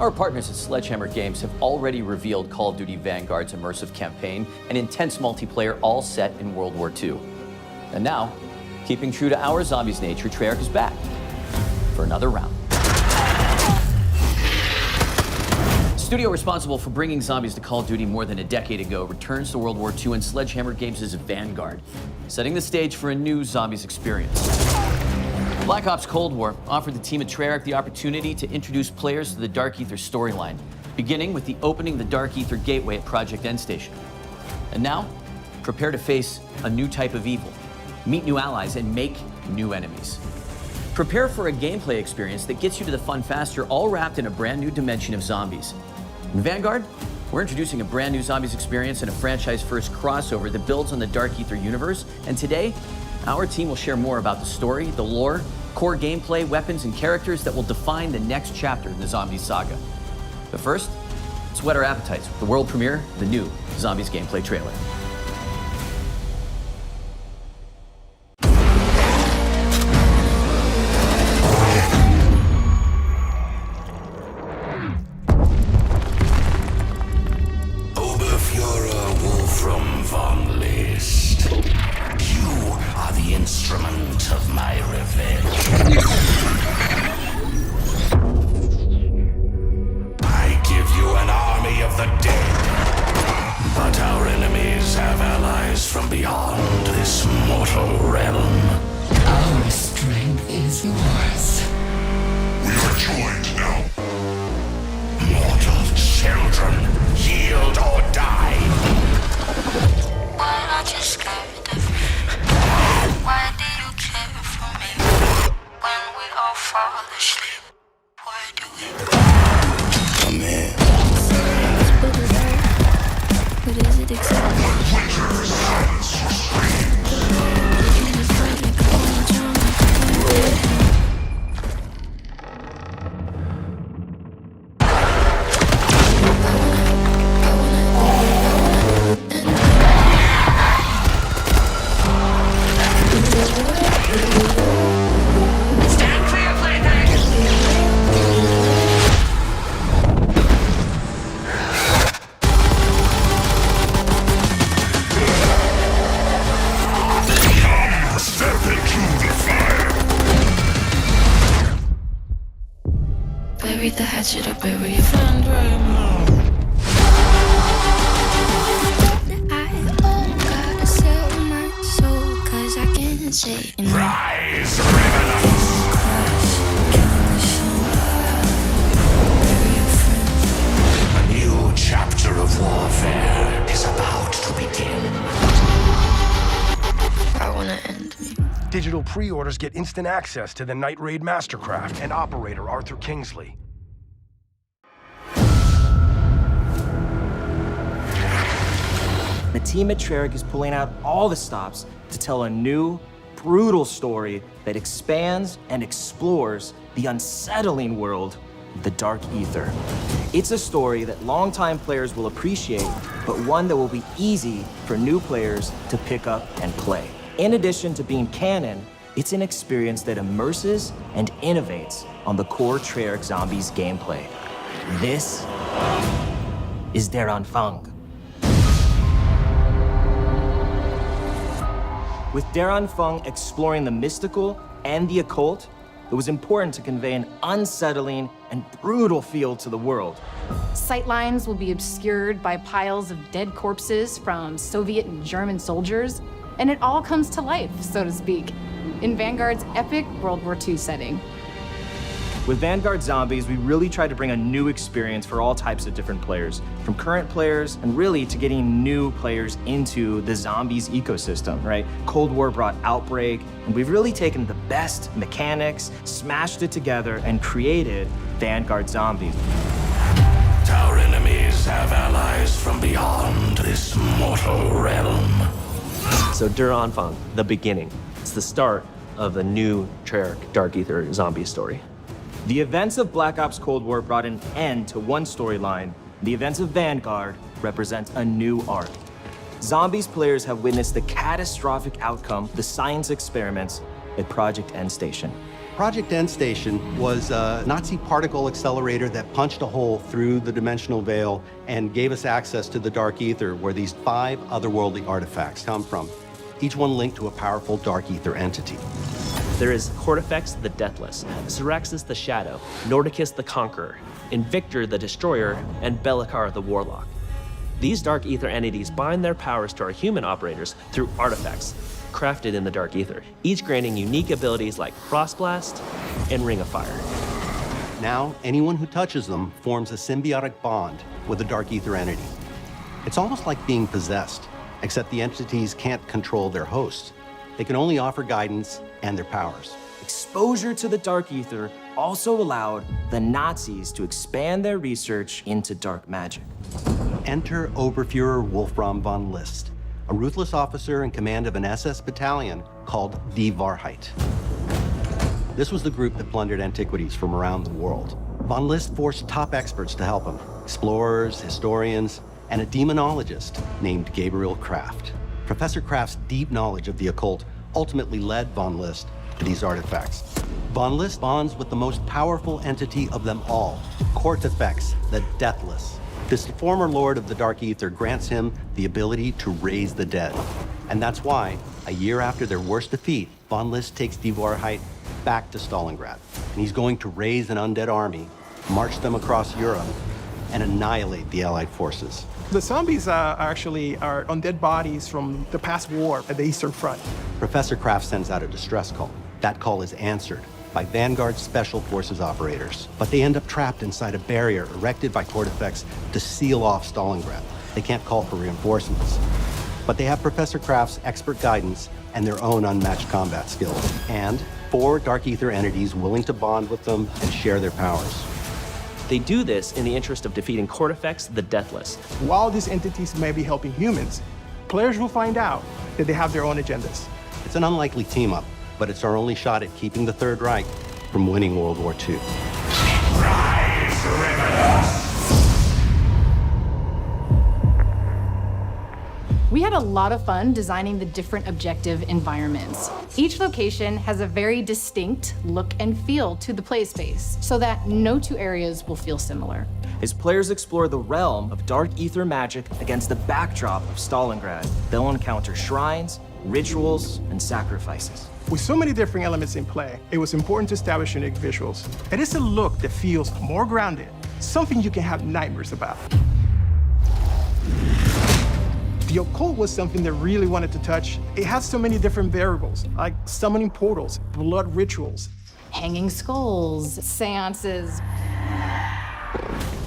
Our partners at Sledgehammer Games have already revealed Call of Duty Vanguard's immersive campaign and intense multiplayer, all set in World War II. And now, keeping true to our zombies nature, Treyarch is back for another round. The studio responsible for bringing zombies to Call of Duty more than a decade ago returns to World War II in Sledgehammer Games' Vanguard, setting the stage for a new zombies experience. Black Ops Cold War offered the team at Treyarch the opportunity to introduce players to the Dark Ether storyline, beginning with the opening of the Dark Ether gateway at Project Endstation. And now, prepare to face a new type of evil, meet new allies, and make new enemies. Prepare for a gameplay experience that gets you to the fun faster, all wrapped in a brand new dimension of zombies. In Vanguard, we're introducing a brand new zombies experience and a franchise-first crossover that builds on the Dark Ether universe. And today, our team will share more about the story, the lore, core gameplay, weapons, and characters that will define the next chapter in the Zombies saga. But first, let's whet our appetites with the world premiere of the new Zombies gameplay trailer. Instrument of my revenge. I give you an army of the dead, but our enemies have allies from beyond this mortal realm. Our strength is yours. We are joined now. Mortal children, yield or die. Why aren't you scared of me? Why do you care for me? When we all fall asleep, why do we? Come in. What is it exactly? Bury the hatchet or bury your friend right now. I gotta sell my soul, 'cause I can't say no. Rise, revenants! A new chapter of warfare is about to begin. I wanna end me. Digital pre-orders get instant access to the Night Raid Mastercraft and operator Arthur Kingsley. The team at Treyarch is pulling out all the stops to tell a new, brutal story that expands and explores the unsettling world of the Dark Ether. It's a story that longtime players will appreciate, but one that will be easy for new players to pick up and play. In addition to being canon, it's an experience that immerses and innovates on the core Treyarch Zombies gameplay. This is Der Anfang. With Der Anfang exploring the mystical and the occult, it was important to convey an unsettling and brutal feel to the world. Sightlines will be obscured by piles of dead corpses from Soviet and German soldiers, and it all comes to life, so to speak, in Vanguard's epic World War II setting. With Vanguard Zombies, we really tried to bring a new experience for all types of different players, from current players and really to getting new players into the Zombies ecosystem, right? Cold War brought Outbreak, and we've really taken the best mechanics, smashed it together, and created Vanguard Zombies. Our enemies have allies from beyond this mortal realm. So Der Anfang, the beginning. It's the start of a new Treyarch Dark Ether zombie story. The events of Black Ops Cold War brought an end to one storyline. The events of Vanguard represent a new arc. Zombies players have witnessed the catastrophic outcome of the science experiments at Project Endstation. Project End Station was a Nazi particle accelerator that punched a hole through the dimensional veil and gave us access to the dark ether, where these 5 otherworldly artifacts come from, each one linked to a powerful dark ether entity. There is Cortifex the Deathless, Syraxis the Shadow, Nordicus the Conqueror, Invictor the Destroyer, and Bellicar the Warlock. These dark ether entities bind their powers to our human operators through artifacts crafted in the dark ether, each granting unique abilities like Frostblast and Ring of Fire. Now, anyone who touches them forms a symbiotic bond with a dark ether entity. It's almost like being possessed, except the entities can't control their hosts. They can only offer guidance and their powers. Exposure to the dark ether also allowed the Nazis to expand their research into dark magic. Enter Oberfuhrer Wolfram von List, a ruthless officer in command of an SS battalion called Die Wahrheit. This was the group that plundered antiquities from around the world. Von List forced top experts to help him, explorers, historians, and a demonologist named Gabriel Kraft. Professor Kraft's deep knowledge of the occult ultimately led von List to these artifacts. Von List bonds with the most powerful entity of them all, Cortifex, the Deathless. This former lord of the Dark Ether grants him the ability to raise the dead. And that's why, a year after their worst defeat, von List takes Die Wahrheit back to Stalingrad. And he's going to raise an undead army, march them across Europe, and annihilate the Allied forces. The zombies are undead bodies from the past war at the Eastern Front. Professor Kraft sends out a distress call. That call is answered by Vanguard Special Forces operators, but they end up trapped inside a barrier erected by Cortifex to seal off Stalingrad. They can't call for reinforcements, but they have Professor Kraft's expert guidance and their own unmatched combat skills, and 4 Dark Ether entities willing to bond with them and share their powers. They do this in the interest of defeating Cortifex the Deathless. While these entities may be helping humans, players will find out that they have their own agendas. It's an unlikely team-up, but it's our only shot at keeping the Third Reich from winning World War II. Rise, rebels! We had a lot of fun designing the different objective environments. Each location has a very distinct look and feel to the play space, so that no 2 areas will feel similar. As players explore the realm of dark ether magic against the backdrop of Stalingrad, they'll encounter shrines, rituals, and sacrifices. With so many different elements in play, it was important to establish unique visuals. It is a look that feels more grounded, something you can have nightmares about. The occult was something that really wanted to touch. It has so many different variables, like summoning portals, blood rituals, Hanging skulls, seances.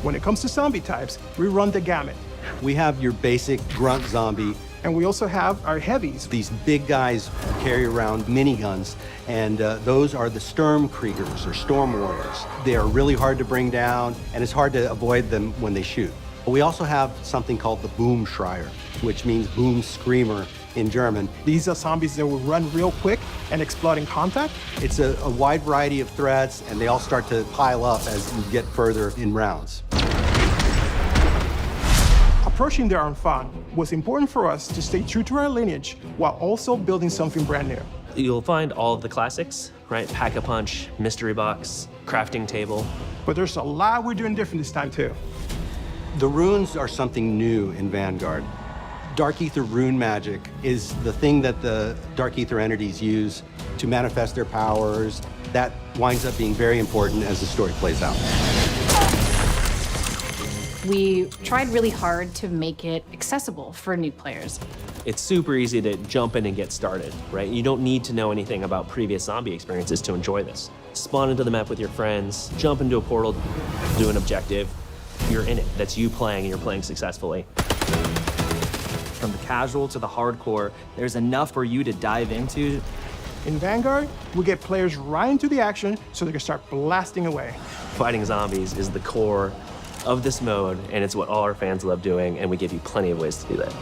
When it comes to zombie types, we run the gamut. We have your basic grunt zombie. And we also have our heavies. These big guys carry around miniguns, and those are the Sturmkriegers, or Storm Warriors. They are really hard to bring down, and it's hard to avoid them when they shoot. But we also have something called the Boomschreier, which means boom screamer in German. These are zombies that will run real quick and explode in contact. It's a wide variety of threats, and they all start to pile up as you get further in rounds. Approaching their own fun was important for us to stay true to our lineage while also building something brand new. You'll find all of the classics, right? Pack-a-punch, mystery box, crafting table. But there's a lot we're doing different this time too. The runes are something new in Vanguard. Dark Ether rune magic is the thing that the Dark Ether entities use to manifest their powers. That winds up being very important as the story plays out. We tried really hard to make it accessible for new players. It's super easy to jump in and get started, right? You don't need to know anything about previous zombie experiences to enjoy this. Spawn into the map with your friends, jump into a portal, do an objective. You're in it. That's you playing, and you're playing successfully. From the casual to the hardcore, there's enough for you to dive into. In Vanguard, we get players right into the action so they can start blasting away. Fighting zombies is the core of this mode, and it's what all our fans love doing, and we give you plenty of ways to do that.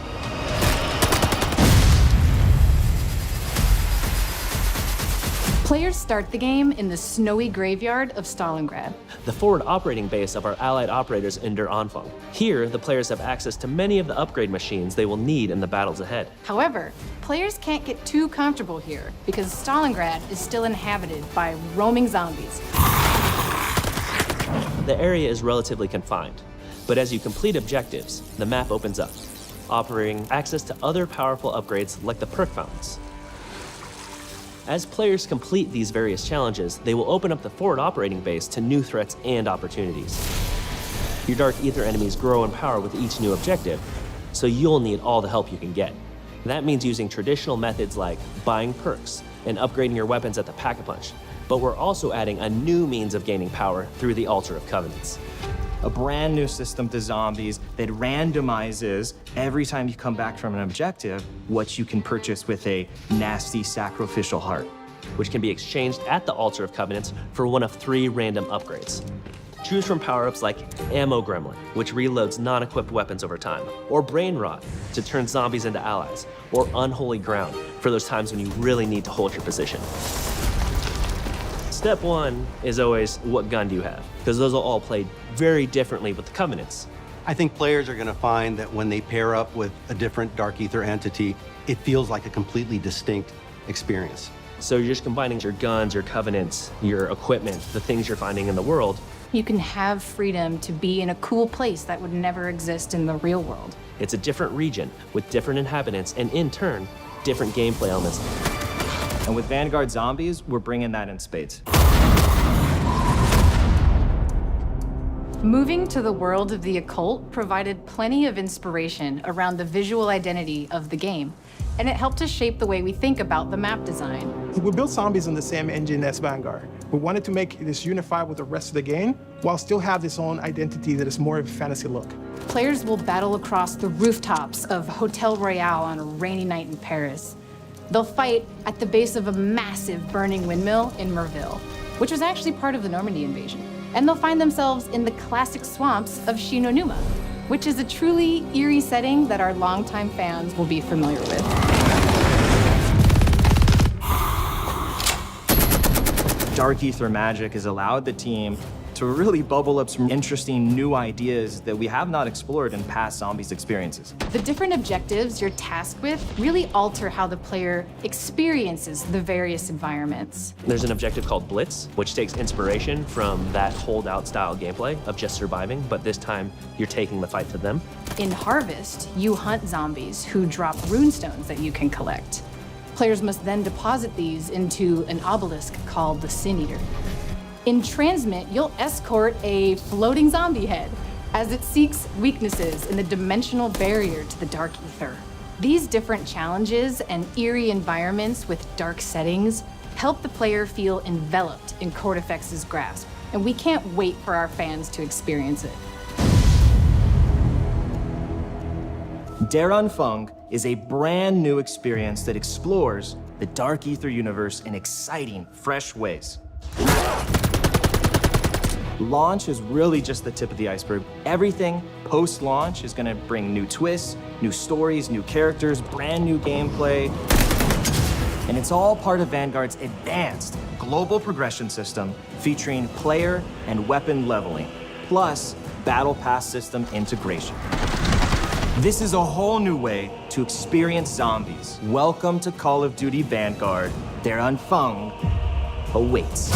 Players start the game in the snowy graveyard of Stalingrad. the forward operating base of our allied operators in Der Anfang. Here, the players have access to many of the upgrade machines they will need in the battles ahead. However, players can't get too comfortable here because Stalingrad is still inhabited by roaming zombies. The area is relatively confined, but as you complete objectives, the map opens up, offering access to other powerful upgrades like the perk fountains. As players complete these various challenges, they will open up the forward operating base to new threats and opportunities. Your Dark Ether enemies grow in power with each new objective, so you'll need all the help you can get. That means using traditional methods like buying perks and upgrading your weapons at the Pack-a-Punch, but we're also adding a new means of gaining power through the Altar of Covenants. A brand new system to zombies that randomizes every time you come back from an objective what you can purchase with a nasty sacrificial heart. Which can be exchanged at the Altar of Covenants for one of 3 random upgrades. Choose from power-ups like Ammo Gremlin, which reloads non-equipped weapons over time, or Brain Rot to turn zombies into allies, or Unholy Ground for those times when you really need to hold your position. Step 1 is always, what gun do you have? Because those will all play very differently with the Covenants. I think players are going to find that when they pair up with a different Dark Ether entity, it feels like a completely distinct experience. So you're just combining your guns, your Covenants, your equipment, the things you're finding in the world. You can have freedom to be in a cool place that would never exist in the real world. It's a different region with different inhabitants and, in turn, different gameplay elements. And with Vanguard Zombies, we're bringing that in spades. Moving to the world of the occult provided plenty of inspiration around the visual identity of the game, and it helped us shape the way we think about the map design. We built Zombies on the same engine as Vanguard. We wanted to make this unified with the rest of the game, while still have its own identity that is more of a fantasy look. Players will battle across the rooftops of Hotel Royale on a rainy night in Paris. They'll fight at the base of a massive burning windmill in Merville, which was actually part of the Normandy invasion. And they'll find themselves in the classic swamps of Shinonuma, which is a truly eerie setting that our longtime fans will be familiar with. Dark Ether magic has allowed the team to really bubble up some interesting new ideas that we have not explored in past Zombies experiences. The different objectives you're tasked with really alter how the player experiences the various environments. There's an objective called Blitz, which takes inspiration from that holdout style gameplay of just surviving, but this time you're taking the fight to them. In Harvest, you hunt zombies who drop runestones that you can collect. Players must then deposit these into an obelisk called the Sin Eater. In Transmit, you'll escort a floating zombie head as it seeks weaknesses in the dimensional barrier to the Dark Ether. These different challenges and eerie environments with dark settings help the player feel enveloped in Cortifex's grasp, and we can't wait for our fans to experience it. Der Anfang is a brand new experience that explores the Dark Ether universe in exciting, fresh ways. Launch is really just the tip of the iceberg. Everything post-launch is gonna bring new twists, new stories, new characters, brand new gameplay. And it's all part of Vanguard's advanced global progression system featuring player and weapon leveling, plus Battle Pass system integration. This is a whole new way to experience zombies. Welcome to Call of Duty Vanguard. Der Anfang awaits.